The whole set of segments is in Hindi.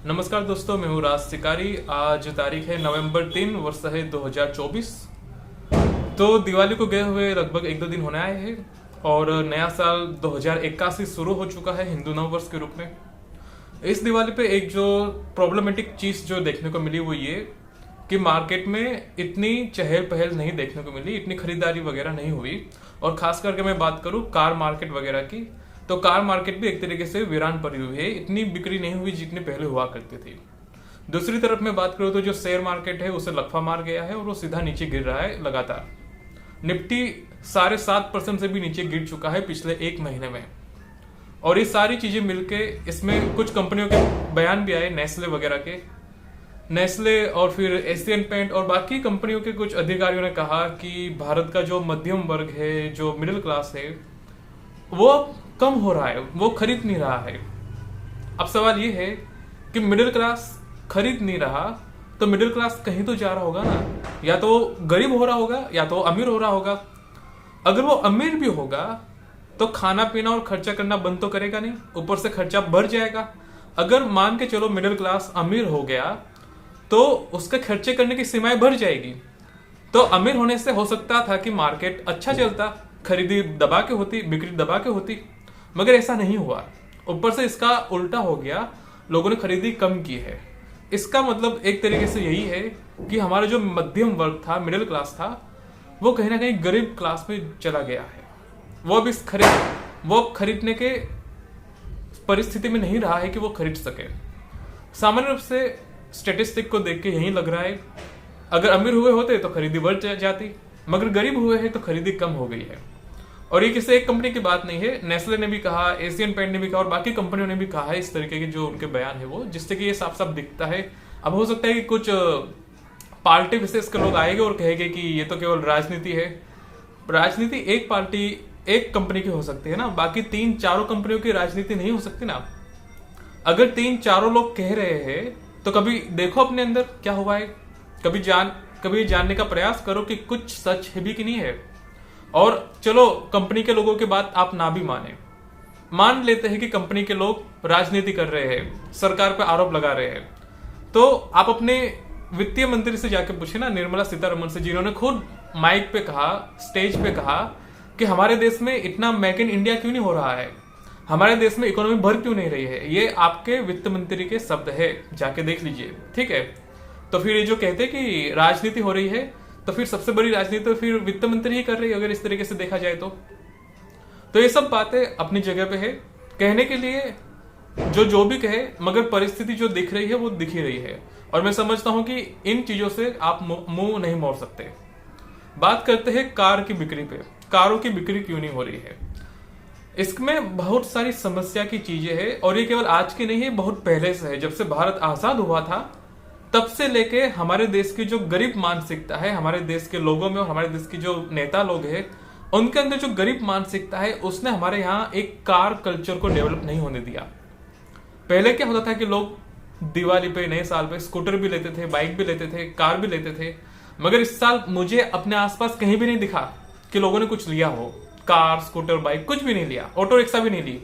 नमस्कार दोस्तों, मैं हूँ राज शिकारी। आज तारीख है नवंबर 3 वर्ष है 2024। तो दिवाली को गए हुए लगभग 1-2 दिन होने आए हैं और नया साल 2081 शुरू हो चुका है हिंदू नव वर्ष के रूप में। इस दिवाली पे एक जो प्रॉब्लमेटिक चीज जो देखने को मिली वो ये कि मार्केट में इतनी चहल पहल नहीं देखने को मिली, इतनी खरीदारी वगैरह नहीं हुई। और खास करके मैं बात करूं कार मार्केट वगैरह की, तो कार मार्केट भी एक तरीके से वीरान पड़ी हुई है, इतनी बिक्री नहीं हुई जितनी पहले हुआ करती थी। दूसरी तरफ मैं बात करूं तो जो शेयर मार्केट है उसे लकवा मार गया है और वो सीधा नीचे गिर रहा है लगातार। निफ्टी 7.5% से भी नीचे गिर चुका है पिछले एक महीने में। और ये सारी चीजें मिलके इसमें कुछ कंपनियों के बयान भी आए, नेस्ले वगैरह के, नेस्ले और फिर एशियन पेंट और बाकी कंपनियों के कुछ अधिकारियों ने कहा कि भारत का जो मध्यम वर्ग है, जो मिडिल क्लास है, वो कम हो रहा है, वो खरीद नहीं रहा है। अब सवाल ये है कि मिडिल क्लास खरीद नहीं रहा तो मिडिल क्लास कहीं तो जा रहा होगा ना, या तो गरीब हो रहा होगा या तो अमीर हो रहा होगा। अगर वो अमीर भी होगा तो खाना पीना और खर्चा करना बंद तो करेगा नहीं, ऊपर से खर्चा बढ़ जाएगा। अगर मान के चलो मिडिल क्लास अमीर हो गया तो उसके खर्चे करने की सीमाएं बढ़ जाएगी। तो अमीर होने से हो सकता था कि मार्केट अच्छा चलता, खरीदी दबा के होती, बिक्री दबा के होती, मगर ऐसा नहीं हुआ। ऊपर से इसका उल्टा हो गया, लोगों ने खरीदी कम की है। इसका मतलब एक तरीके से यही है कि हमारा जो मध्यम वर्ग था, मिडिल क्लास था, वो कहीं ना कहीं गरीब क्लास में चला गया है। वो खरीदने के परिस्थिति में नहीं रहा है कि वो खरीद सके। सामान्य रूप से स्टेटिस्टिक को देख के यही लग रहा है, अगर अमीर हुए होते तो खरीदी बढ़ जाती, मगर गरीब हुए हैं तो खरीदी कम हो गई है। और ये किसी एक कंपनी की बात नहीं है, नेस्ले ने भी कहा, एशियन पेंट ने भी कहा और बाकी कंपनियों ने भी कहा है। इस तरीके के जो उनके बयान है वो, जिससे कि ये साफ साफ दिखता है। अब हो सकता है कि कुछ पार्टी विशेष के लोग आएंगे और कहेंगे कि ये तो केवल राजनीति है। राजनीति एक पार्टी, एक कंपनी की हो सकती है ना, बाकी 3-4 कंपनियों की राजनीति नहीं हो सकती ना। अगर 3-4 लोग कह रहे हैं तो कभी देखो अपने अंदर क्या हुआ है, कभी जानने का प्रयास करो कि कुछ सच है भी कि नहीं है। और चलो कंपनी के लोगों की बात आप ना भी मान लेते हैं कि कंपनी के लोग राजनीति कर रहे हैं, सरकार पर आरोप लगा रहे हैं, तो आप अपने वित्तीय मंत्री से जाके पूछे ना, निर्मला सीतारमण से, जिन्होंने खुद माइक पे कहा, स्टेज पे कहा कि हमारे देश में इतना मेक इन इंडिया क्यों नहीं हो रहा है, हमारे देश में इकोनॉमी बढ़ क्यों नहीं रही है। ये आपके वित्त मंत्री के शब्द है, जाके देख लीजिए, ठीक है। तो फिर ये जो कहते हैं कि राजनीति हो रही है, तो फिर सबसे बड़ी राजनीति तो फिर वित्त मंत्री ही कर रही है, अगर इस तरीके से देखा जाए तो ये सब बातें अपनी जगह पे है, कहने के लिए जो भी कहे, मगर परिस्थिति जो दिख रही है वो दिख ही रही है। और मैं समझता हूं कि इन चीजों से आप मुंह नहीं मोड़ सकते। बात करते हैं कार की बिक्री पे। कारों की बिक्री क्यों नहीं हो रही है? इसमें बहुत सारी समस्या की चीजें हैं और ये केवल आज की नहीं है, बहुत पहले से है। जब से भारत आजाद हुआ था तब से लेके हमारे देश की जो गरीब मानसिकता है, हमारे देश के लोगों में और हमारे देश की जो नेता लोग हैं उनके अंदर जो गरीब मानसिकता है, उसने हमारे यहाँ एक कार कल्चर को डेवलप नहीं होने दिया। पहले क्या होता था कि लोग दिवाली पे, नए साल पे स्कूटर भी लेते थे, बाइक भी लेते थे, कार भी लेते थे, मगर इस साल मुझे अपने आसपास कहीं भी नहीं दिखा कि लोगों ने कुछ लिया हो। कार, स्कूटर, बाइक कुछ भी नहीं लिया, ऑटो रिक्शा भी नहीं ली।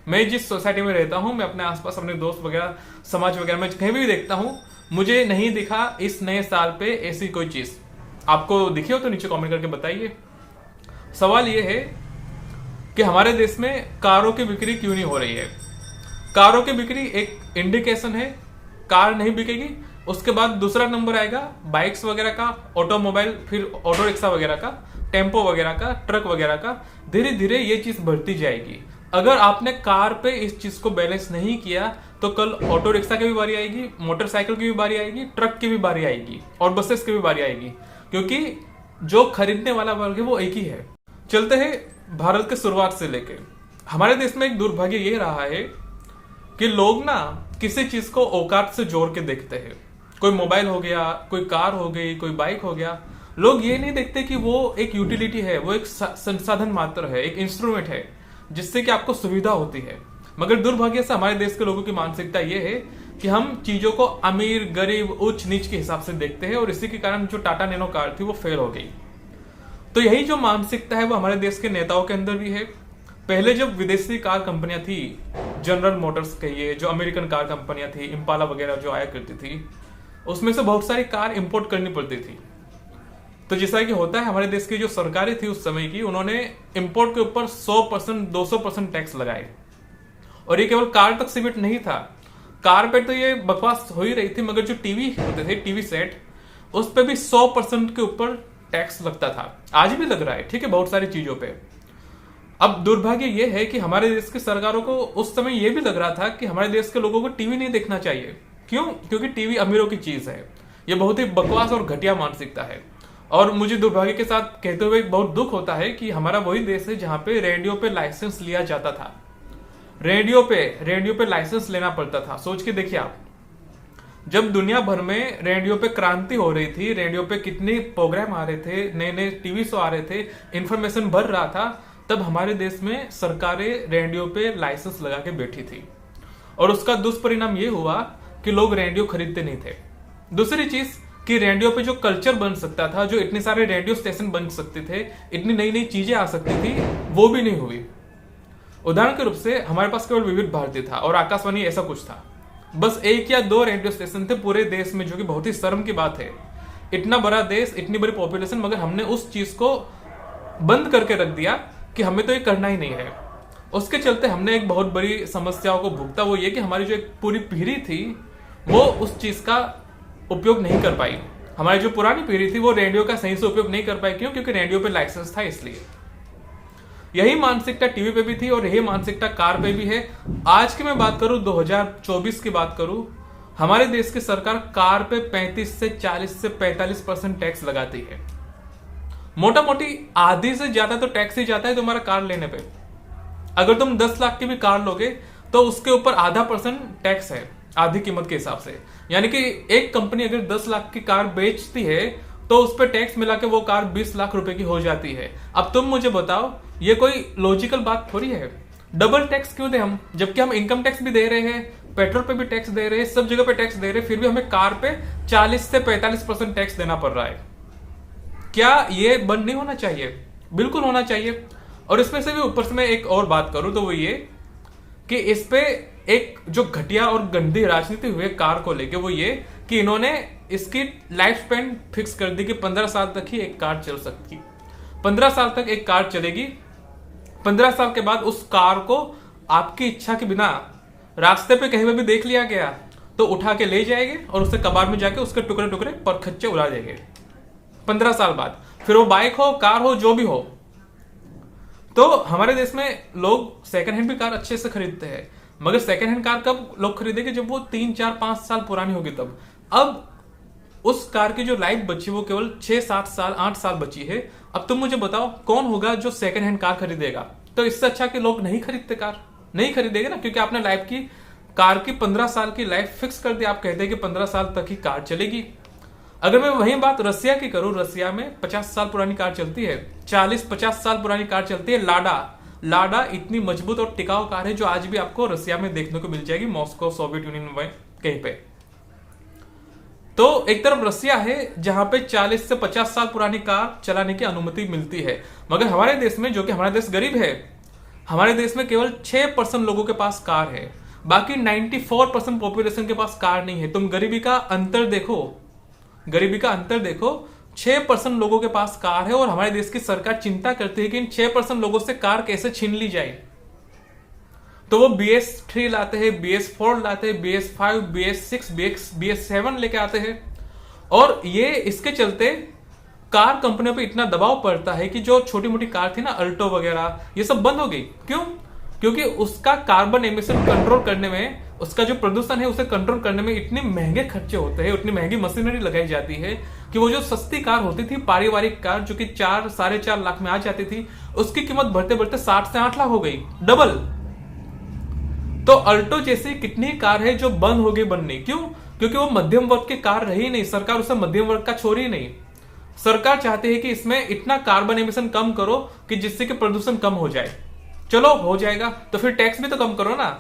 मैं जिस सोसाइटी में रहता हूं, मैं अपने आसपास अपने दोस्त वगैरह, समाज वगैरह में कहीं भी देखता हूं, मुझे नहीं दिखा इस नए साल पे ऐसी कोई चीज। आपको दिखी हो तो नीचे कमेंट करके बताइए। सवाल यह है कि हमारे देश में कारों की बिक्री क्यों नहीं हो रही है? कारों की बिक्री एक इंडिकेशन है, कार नहीं बिकेगी। उसके बाद दूसरा नंबर आएगा बाइक्स वगैरह का, ऑटोमोबाइल, फिर ऑटो रिक्शा वगैरह का, टेम्पो वगैरह का, ट्रक वगैरह का। धीरे धीरे ये चीज बढ़ती जाएगी। अगर आपने कार पे इस चीज को बैलेंस नहीं किया तो कल ऑटो रिक्शा की भी बारी आएगी, मोटरसाइकिल की भी बारी आएगी, ट्रक की भी बारी आएगी और बसेस की भी बारी आएगी, क्योंकि जो खरीदने वाला वर्ग है वो एक ही है। चलते हैं भारत के शुरुआत से लेके। हमारे देश में एक दुर्भाग्य ये रहा है कि लोग ना किसी चीज को औकात से जोड़ के देखते हैं। कोई मोबाइल हो गया, कोई कार हो गई, कोई बाइक हो गया, लोग ये नहीं देखते कि वो एक यूटिलिटी है, वो एक संसाधन मात्र है, एक इंस्ट्रूमेंट है जिससे कि आपको सुविधा होती है। मगर दुर्भाग्य से हमारे देश के लोगों की मानसिकता ये है कि हम चीजों को अमीर, गरीब, उच्च नीच के हिसाब से देखते हैं और इसी के कारण जो टाटा नैनो कार थी वो फेल हो गई। तो यही जो मानसिकता है वो हमारे देश के नेताओं के अंदर भी है, पहले जब विदेशी कार कंपनियां थी, जनरल मोटर्स कहिए, जो अमेरिकन कार कंपनियां थी, इम्पाला वगैरह जो आया करती थी, उसमें से बहुत सारी कार इंपोर्ट करनी पड़ती थी। तो जैसा कि होता है, हमारे देश की जो सरकारें थी उस समय की, उन्होंने इंपोर्ट के ऊपर 100% 200% टैक्स लगाए। और ये केवल कार तक सीमित नहीं था, कार पे तो ये बकवास हो ही रही थी, मगर जो टीवी होते थे, टीवी सेट, उस पे भी 100% के ऊपर टैक्स लगता था। आज भी लग रहा है, ठीक है, बहुत सारी चीजों पे। अब दुर्भाग्य ये है कि हमारे देश की सरकारों को उस समय यह भी लग रहा था कि हमारे देश के लोगों को टीवी नहीं देखना चाहिए। क्यों? क्योंकि टीवी अमीरों की चीज है। यह बहुत ही बकवास और घटिया मानसिकता है। और मुझे दुर्भाग्य के साथ कहते हुए बहुत दुख होता है कि हमारा वही देश है जहां पे रेडियो पे लाइसेंस लिया जाता था। रेडियो पे लाइसेंस लेना पड़ता था। सोच के देखिए आप, जब दुनिया भर में रेडियो पे क्रांति हो रही थी, रेडियो पे कितने प्रोग्राम आ रहे थे, नए नए टीवी शो आ रहे थे, इंफॉर्मेशन भर रहा था, तब हमारे देश में सरकारें रेडियो पे लाइसेंस लगा के बैठी थी। और उसका दुष्परिणाम यह हुआ कि लोग रेडियो खरीदते नहीं थे। दूसरी चीज कि रेडियो पे जो कल्चर बन सकता था, जो इतने सारे रेडियो स्टेशन बन सकते थे, इतनी नई नई चीजें आ सकती थी, वो भी नहीं हुई। उदाहरण के रूप से हमारे पास केवल विविध भारती था और आकाशवाणी, ऐसा कुछ था। बस 1 या 2 रेडियो स्टेशन थे पूरे देश में, जो कि बहुत ही शर्म की बात है। इतना बड़ा देश, इतनी बड़ी पॉपुलेशन, मगर हमने उस चीज को बंद करके रख दिया कि हमें तो ये करना ही नहीं है। उसके चलते हमने एक बहुत बड़ी समस्याओं को भुगता। वो ये कि हमारी जो एक पूरी पीढ़ी थी वो उस चीज का उपयोग नहीं कर पाई। हमारी जो पुरानी पीढ़ी थी वो रेडियो का सही से उपयोग नहीं कर पाई। क्यों? क्योंकि रेडियो पे लाइसेंस था, इसलिए। यही मानसिकता टीवी पे भी थी और यही मानसिकता कार पे भी है। आज की मैं बात करूं, 2024 की बात करूं, हमारे देश की सरकार कार पे 35 से 40 से 45% टैक्स लगाती है। मोटा मोटी आधी से ज्यादा तो टैक्स ही जाता है तुम्हारा कार लेने पे। अगर तुम 10 लाख की भी कार लोगे तो उसके ऊपर आधा % टैक्स है, आधी कीमत के हिसाब से। यानी कि एक कंपनी अगर 10 लाख की कार बेचती है तो उस पर टैक्स मिला के वो कार 20 लाख रुपए की हो जाती है। अब तुम मुझे बताओ, ये कोई लॉजिकल बात थोड़ी है। डबल टैक्स क्यों दे हम, जबकि हम इनकम टैक्स भी दे रहे हैं, पेट्रोल पे भी टैक्स दे रहे हैं, सब जगह पे टैक्स दे रहे हैं, फिर भी हमें कार पे 40 से 45% टैक्स देना पड़ रहा है। क्या ये बंद नहीं होना चाहिए? बिल्कुल होना चाहिए। और इसमें से भी ऊपर से मैं एक और बात करूं तो वो ये कि इस पे एक जो घटिया और गंदी राजनीति हुई है कार को लेके, वो ये कि इन्होंने इसकी लाइफ स्पैन फिक्स कर दी कि 15 साल तक ही एक कार चल सकती। 15 साल तक एक कार चलेगी। 15 साल के बाद उस कार को आपकी इच्छा के बिना रास्ते पे कहीं पे भी देख लिया गया तो उठा के ले जाएंगे और उससे कबाड़ में जाके उसके टुकड़े टुकड़े पर खच्चे उड़ा देंगे 15 साल बाद। फिर वो बाइक हो, कार हो, जो भी हो। तो हमारे देश में लोग सेकंड हैंड भी कार अच्छे से खरीदते हैं, मगर सेकंड हैंड कार कब लोग खरीदेंगे? जब वो 3, 4, 5 साल पुरानी होगी तब। अब उस कार की जो लाइफ बची वो केवल 6, 7 साल, 8 साल बची है। अब तुम मुझे बताओ कौन होगा जो सेकंड हैंड कार खरीदेगा? तो इससे अच्छा कि लोग नहीं खरीदते, कार नहीं खरीदेंगे ना, क्योंकि आपने लाइफ की कार की 15 साल की लाइफ फिक्स कर दी। आप कहते हैं कि 15 साल तक ही कार चलेगी। अगर मैं वही बात रसिया की करूं, रसिया में 50 साल पुरानी कार चलती है, 40-50 साल पुरानी कार चलती है, लाडा इतनी मजबूत और टिकाऊ कार है जो आज भी आपको रसिया में देखने को मिल जाएगी, मॉस्को, सोवियत यूनियन में कहीं पे। तो एक तरफ रसिया है जहां पे 40 से 50 साल पुरानी कार चलाने की अनुमति मिलती है, मगर हमारे देश में, जो कि हमारा देश गरीब है, हमारे देश में केवल 6% लोगों के पास कार है। बाकी 94% पॉपुलेशन के पास कार नहीं है। तुम गरीबी का अंतर देखो, 6% लोगों के पास कार है और हमारे देश की सरकार चिंता करती है कि इन 6% लोगों से कार कैसे छीन ली जाए। तो वो BS3 लाते हैं, BS4 लाते हैं, BS5, BS6, BS7 लेके आते हैं। और ये इसके चलते कार कंपनियों पे इतना दबाव पड़ता है कि जो छोटी मोटी कार थी ना, अल्टो वगैरह, ये सब बंद हो गई। क्यों? क्योंकि उसका कार्बन एमिशन कंट्रोल करने में, उसका जो प्रदूषण है उसे कंट्रोल करने में इतने महंगे खर्चे होते हैं, उतनी महंगी मशीनरी लगाई जाती है कि वो जो सस्ती कार होती थी, पारिवारिक कार, जो कि 4, 4.5 लाख में आ जाती थी, उसकी कीमत बढ़ते बढ़ते 60 से 8 लाख हो गई, डबल। तो अल्टो जैसी कितनी कार है जो बंद हो गई बननी। क्यों? क्योंकि वो मध्यम वर्ग की कार रही नहीं। सरकार उसे मध्यम वर्ग का छोड़ ही नहीं। सरकार चाहती है कि इसमें इतना कार्बन एमिशन कम करो कि जिससे कि प्रदूषण कम हो जाए। चलो हो जाएगा, तो फिर टैक्स भी तो कम करो ना।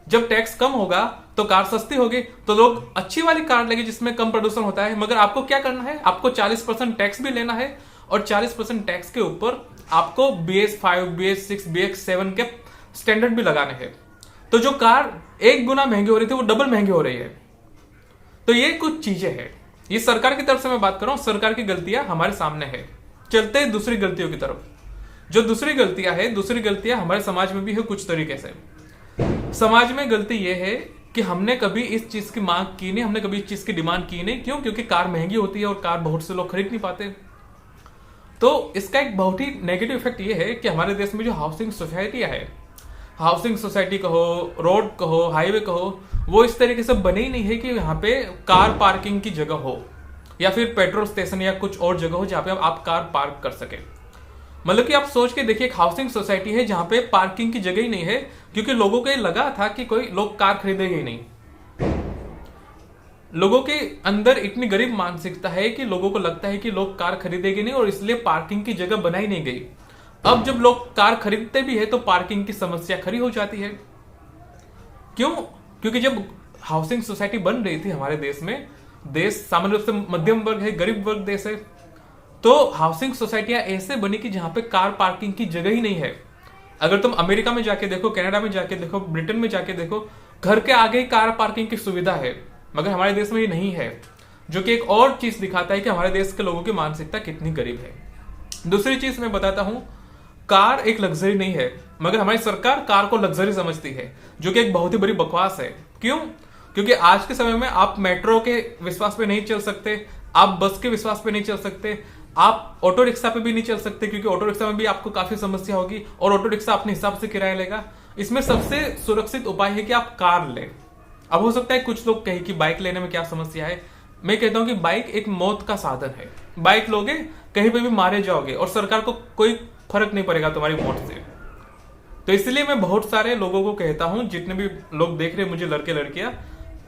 जब टैक्स कम होगा तो कार सस्ती होगी, तो लोग अच्छी वाली कार लेंगे जिसमें कम प्रदूषण होता है। मगर आपको क्या करना है? आपको 40% टैक्स भी लेना है और 40% टैक्स के ऊपर आपको BS5, BS6, BS7 के स्टैंडर्ड भी लगाने हैं। तो जो कार 1 गुना महंगी हो रही थी वो डबल महंगी हो रही है। तो ये कुछ चीजें हैं, ये सरकार की तरफ से मैं बात कर रहा हूं, सरकार की गलतियां हमारे सामने है। चलते हैं दूसरी गलतियों की तरफ। जो दूसरी गलतियां हमारे समाज में भी है कुछ तरीके से। समाज में गलती यह है कि हमने कभी इस चीज की मांग की नहीं, हमने कभी इस चीज की डिमांड की नहीं। क्यों? क्योंकि कार महंगी होती है और कार बहुत से लोग खरीद नहीं पाते। तो इसका एक बहुत ही नेगेटिव इफेक्ट ये है कि हमारे देश में जो हाउसिंग सोसाइटियां है, हाउसिंग सोसाइटी कहो, रोड कहो, हाईवे कहो, वो इस तरीके से बने ही नहीं है कि यहाँ पे कार पार्किंग की जगह हो या फिर पेट्रोल स्टेशन या कुछ और जगह हो जहाँ पे आप कार पार्क कर सके। मतलब कि आप सोच के देखिए, एक हाउसिंग सोसाइटी है जहां पे पार्किंग की जगह ही नहीं है, क्योंकि लोगों को ये लगा था कि कोई लोग कार खरीदेंगे ही नहीं। लोगों के अंदर इतनी गरीब मानसिकता है कि लोगों को लगता है कि लोग कार खरीदेंगे नहीं और इसलिए पार्किंग की जगह बनाई नहीं गई। अब जब लोग कार खरीदते भी है तो पार्किंग की समस्या खड़ी हो जाती है। क्यों? क्योंकि जब हाउसिंग सोसाइटी बन रही थी हमारे देश में, देश सामान्य रूप से मध्यम वर्ग है, गरीब वर्ग देश है, तो हाउसिंग सोसाइटियां ऐसे बनी कि जहां पे कार पार्किंग की जगह ही नहीं है। अगर तुम अमेरिका में जाके देखो, कनाडा में जाके देखो, ब्रिटेन में जाके देखो, घर के आगे ही कार पार्किंग की सुविधा है, मगर हमारे देश में ये नहीं है। जो कि एक और चीज दिखाता है कि हमारे देश के लोगों की मानसिकता कितनी गरीब है। दूसरी चीज मैं बताता हूं, कार एक लग्जरी नहीं है, मगर हमारी सरकार कार को लग्जरी समझती है, जो कि एक बहुत ही बड़ी बकवास है। क्यों? क्योंकि आज के समय में आप मेट्रो के विश्वास पे नहीं चल सकते, आप बस के विश्वास पे नहीं चल सकते, आप ऑटो रिक्शा पे भी नहीं चल सकते, क्योंकि ऑटो रिक्शा में भी आपको काफी समस्या होगी और ऑटो रिक्शा अपने हिसाब से किराया लेगा। इसमें सबसे सुरक्षित उपाय है कि आप कार लें। अब हो सकता है कुछ लोग कहें कि बाइक लेने में क्या समस्या है। मैं कहता हूं कि बाइक एक मौत का साधन है। बाइक लोगे कहीं पे भी मारे जाओगे और सरकार को कोई फर्क नहीं पड़ेगा तुम्हारी मौत से। तो इसलिए मैं बहुत सारे लोगों को कहता हूं, जितने भी लोग देख रहे हैं मुझे, लड़के लड़कियां,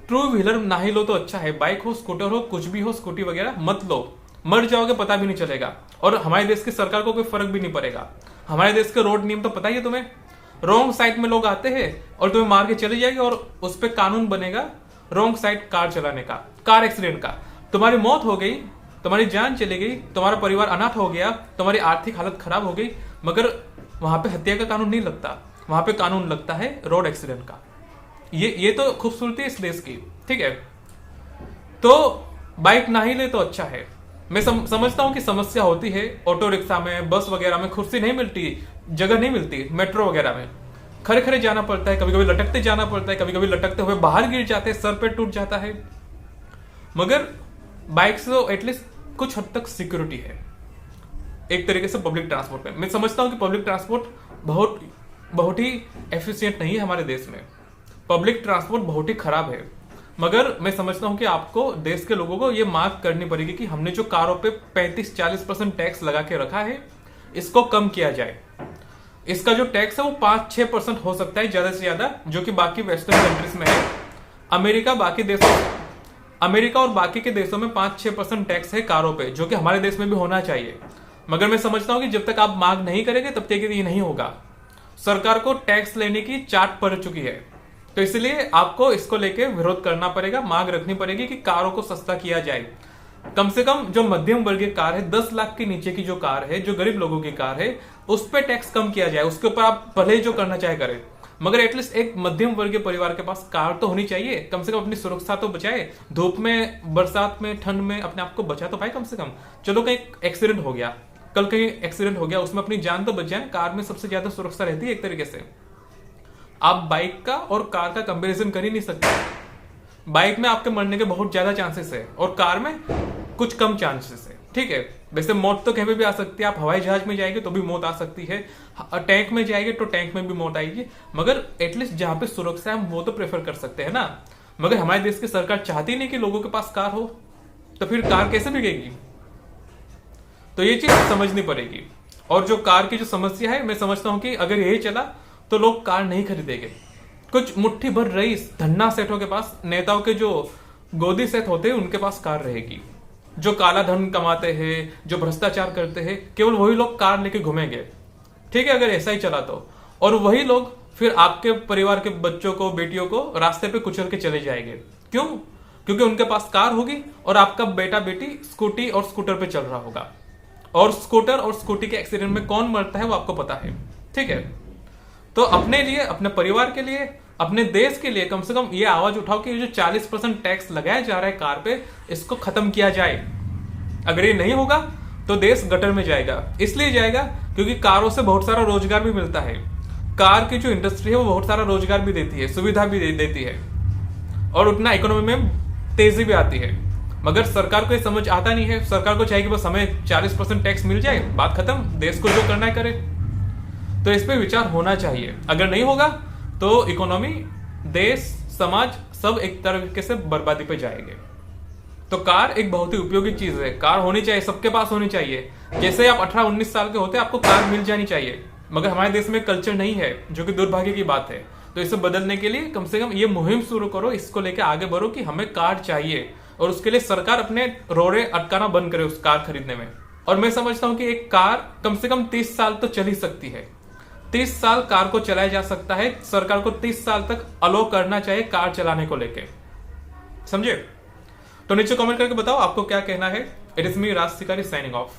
टू व्हीलर ना ही लो तो अच्छा है। बाइक हो, स्कूटर हो, कुछ भी हो, स्कूटी वगैरह मत लो, मर जाओगे पता भी नहीं चलेगा और हमारे देश की सरकार को कोई फर्क भी नहीं पड़ेगा। हमारे देश के रोड नियम तो पता ही है तुम्हें, रॉन्ग साइड में लोग आते हैं और तुम्हें मार के चले जाएंगे और उस पर कानून बनेगा रॉन्ग साइड कार चलाने का, कार एक्सीडेंट का। तुम्हारी मौत हो गई, तुम्हारी जान चली गई, तुम्हारा परिवार अनाथ हो गया, तुम्हारी आर्थिक हालत खराब हो गई, मगर वहां पे हत्या का कानून नहीं लगता, वहां पे कानून लगता है रोड एक्सीडेंट का। ये तो खूबसूरती है इस देश की, ठीक है। तो बाइक ना ही ले तो अच्छा है। मैं समझता हूं कि समस्या होती है ऑटो रिक्शा में, बस वगैरह में कुर्सी नहीं मिलती, जगह नहीं मिलती, मेट्रो वगैरह में खड़े खड़े जाना पड़ता है, कभी कभी लटकते जाना पड़ता है, कभी कभी लटकते हुए बाहर गिर जाते हैं, सर पे टूट जाता है। मगर बाइक से तो एटलीस्ट कुछ हद तक सिक्योरिटी है एक तरीके से पब्लिक ट्रांसपोर्ट में। मैं समझता हूं कि पब्लिक ट्रांसपोर्ट बहुत ही एफिशिएंट नहीं है हमारे देश में, पब्लिक ट्रांसपोर्ट बहुत ही खराब है। मगर मैं समझता हूं कि आपको देश के लोगों को यह मांग करनी पड़ेगी कि हमने जो कारों पे 35-40% टैक्स लगा के रखा है, इसको कम किया जाए। इसका जो टैक्स है वो 5-6% हो सकता है ज्यादा से ज्यादा, जो कि बाकी वेस्टर्न कंट्रीज में है। अमेरिका और बाकी के देशों में 5-6% टैक्स है कारों पे, जो कि हमारे देश में भी होना चाहिए। मगर मैं समझता हूं कि जब तक आप मांग नहीं करेंगे तब तक ये नहीं होगा। सरकार को टैक्स लेने की चाट पड़ चुकी है, तो इसलिए आपको इसको लेके विरोध करना पड़ेगा, मांग रखनी पड़ेगी कि कारों को सस्ता किया जाए। कम से कम जो मध्यम वर्गीय कार है, 10 लाख के नीचे की जो कार है, जो गरीब लोगों की कार है, उस पर टैक्स कम किया जाए। उसके ऊपर आप भले ही जो करना चाहे करें, मगर एटलीस्ट एक मध्यम वर्गीय परिवार के पास कार तो होनी चाहिए। कम से कम अपनी सुरक्षा तो बचाए, धूप में, बरसात में, ठंड में अपने आप को बचा तो पाए कम से कम। चलो कहीं एक्सीडेंट हो गया, कल कहीं एक्सीडेंट हो गया, उसमें अपनी जान तो बच जाए। कार में सबसे ज्यादा सुरक्षा रहती है एक तरीके से। आप बाइक का और कार का कंपैरिजन कर ही नहीं सकते। बाइक में आपके मरने के बहुत ज्यादा चांसेस है और कार में कुछ कम चांसेस है, ठीक है। वैसे मौत तो कहीं भी आ सकती है, आप हवाई जहाज में जाएंगे तो भी मौत आ सकती है, टैंक में जाएंगे तो टैंक में भी मौत आएगी, मगर एटलीस्ट जहां पे सुरक्षा है हम वो तो प्रेफर कर सकते हैं ना। मगर हमारे देश की सरकार चाहती नहीं कि लोगों के पास कार हो, तो फिर कार कैसे बिकेगी? तो ये चीज समझनी पड़ेगी। और जो कार की जो समस्या है, मैं समझता हूं कि अगर यही चला तो लोग कार नहीं खरीदेंगे। कुछ मुट्ठी भर रईस धन्ना सेठों के पास, नेताओं के जो गोदी सेठ होते हैं, उनके पास कार रहेगी। जो काला धन कमाते हैं, जो भ्रष्टाचार करते हैं, केवल वही लोग कार लेके घूमेंगे, ठीक है, अगर ऐसा ही चला तो। और वही लोग फिर आपके परिवार के बच्चों को, बेटियों को रास्ते पे कुचल के चले जाएंगे। क्यों? क्योंकि उनके पास कार होगी और आपका बेटा बेटी स्कूटी और स्कूटर पे चल रहा होगा। और स्कूटर और स्कूटी के एक्सीडेंट में कौन मरता है वो आपको पता है, ठीक है। तो अपने लिए, अपने परिवार के लिए, अपने देश के लिए कम से कम ये आवाज उठाओ कि ये जो 40% टैक्स लगाया जा रहा है कार पे, इसको खत्म किया जाए। अगर ये नहीं होगा तो देश गटर में जाएगा। इसलिए जाएगा क्योंकि कारों से बहुत सारा रोजगार भी मिलता है। कार की जो इंडस्ट्री है वो बहुत सारा रोजगार भी देती है, सुविधा भी देती है, और उतना इकोनॉमी में तेजी भी आती है। मगर सरकार को ये समझ आता नहीं है। सरकार को चाहिए कि बस हमें 40% टैक्स मिल जाए, बात खत्म, देश को जो करना है करे। तो इस पे विचार होना चाहिए। अगर नहीं होगा तो इकोनॉमी, देश, समाज सब एक तरीके से बर्बादी पे जाएंगे। तो कार एक बहुत ही उपयोगी चीज है। कार होनी चाहिए, सबके पास होनी चाहिए। जैसे आप 18-19 साल के होते हैं आपको कार मिल जानी चाहिए, मगर हमारे देश में कल्चर नहीं है, जो कि दुर्भाग्य की बात है। तो इसे बदलने के लिए कम से कम ये मुहिम शुरू करो, इसको लेकर आगे बढ़ो कि हमें कार चाहिए, और उसके लिए सरकार अपने रोड़े अटकाना बंद करे उस कार खरीदने में। और मैं समझता हूं कि एक कार कम से कम 30 साल तो चल ही सकती है। 30 साल कार को चलाया जा सकता है। सरकार को 30 साल तक अलो करना चाहिए कार चलाने को लेके, समझे। तो नीचे कमेंट करके बताओ आपको क्या कहना है। इट इज मी राज सिकारी साइनिंग ऑफ।